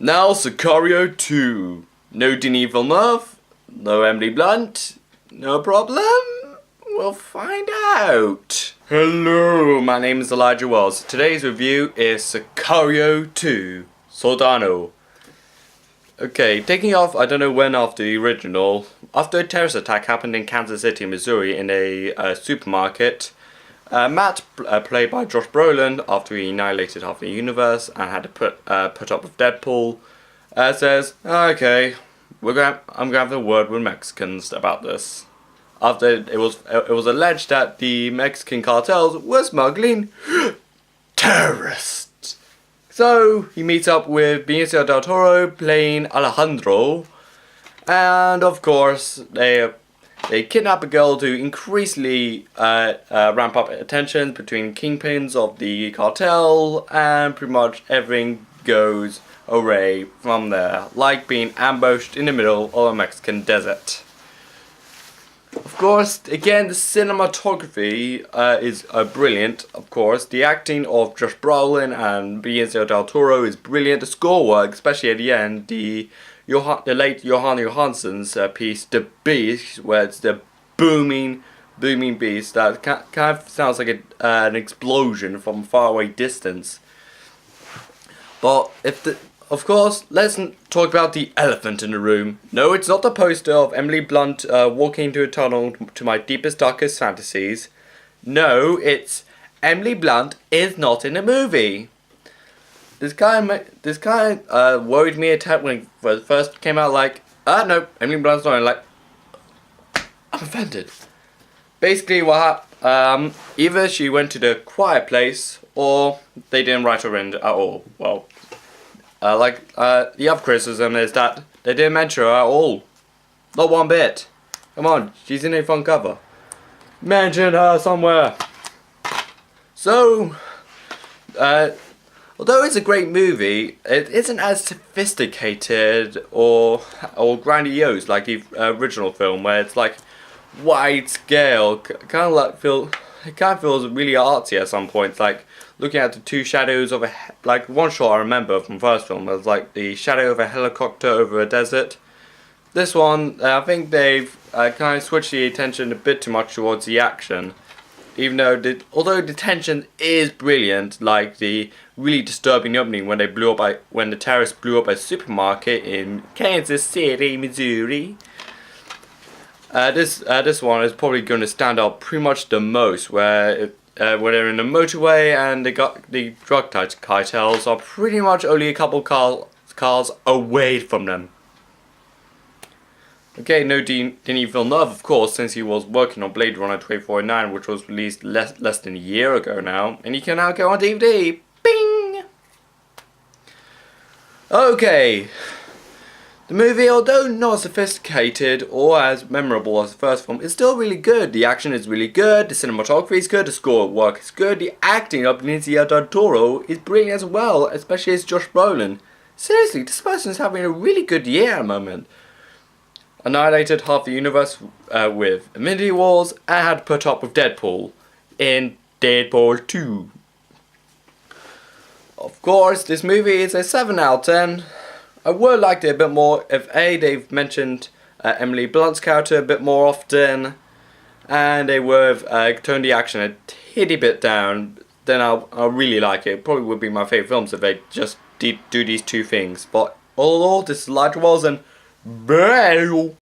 Now Sicario 2. No Denis Villeneuve, no Emily Blunt, no problem? We'll find out. Hello, my name is Elijah Wells. Today's review is Sicario 2, Soldado. Okay, taking off, I don't know when after the original, after a terrorist attack happened in Kansas City, Missouri in a supermarket, Matt, played by Josh Brolin, after he annihilated half the universe and had to put up with Deadpool, says, okay, I'm gonna have a word with Mexicans about this. After it was alleged that the Mexican cartels were smuggling terrorists. So he meets up with Benicio del Toro playing Alejandro, and of course they kidnap a girl to increasingly ramp up tensions between kingpins of the cartel, and pretty much everything goes away from there, like being ambushed in the middle of a Mexican desert. Of course, again, the cinematography is brilliant, of course. The acting of Josh Brolin and Benicio del Toro is brilliant. The score work, especially at the end, the late Johan Johansson's piece, The Beast, where it's the booming beast that kind of sounds like an explosion from far away distance. But of course, let's talk about the elephant in the room. No, it's not the poster of Emily Blunt walking into a tunnel to my deepest, darkest fantasies. No, it's Emily Blunt is not in the movie. This kind of worried me a tad when it first came out. Like, no, Emily Blunt's not in. Like, I'm offended. Basically, either she went to the quiet place or they didn't write her in at all. Well. The other criticism is that they didn't mention her at all. Not one bit. Come on, she's in a front cover. Mention her somewhere. So, although it's a great movie, it isn't as sophisticated or grandiose like the original film, where it's like wide scale. It kind of feels really artsy at some points, like looking at the two shadows of one shot I remember from the first film was like the shadow of a helicopter over a desert. This one, I think they've kind of switched the attention a bit too much towards the action. Even though, although the tension is brilliant, like the really disturbing opening when the terrorists blew up a supermarket in Kansas City, Missouri. This one is probably going to stand out pretty much the most, where they're in the motorway and the drug cartels are pretty much only a couple cars away from them. Okay, no Denis Villeneuve, of course, since he was working on Blade Runner 2049, which was released less than a year ago now, and he can now go on DVD. Bing! Okay. The movie, although not as sophisticated or as memorable as the first film, is still really good. The action is really good, the cinematography is good, the score work is good, the acting of Benicio del Toro is brilliant as well, especially as Josh Brolin. Seriously, this person is having a really good year at the moment. Annihilated half the universe with Infinity Wars, and had to put up with Deadpool in Deadpool 2. Of course, this movie is a 7 out of 10. I would have liked it a bit more if they've mentioned Emily Blunt's character a bit more often, and they would have toned the action a titty bit down. Then I'll really like it. It probably would be my favourite films if they just do these two things. But all in all, this is Elijah Wells and bye.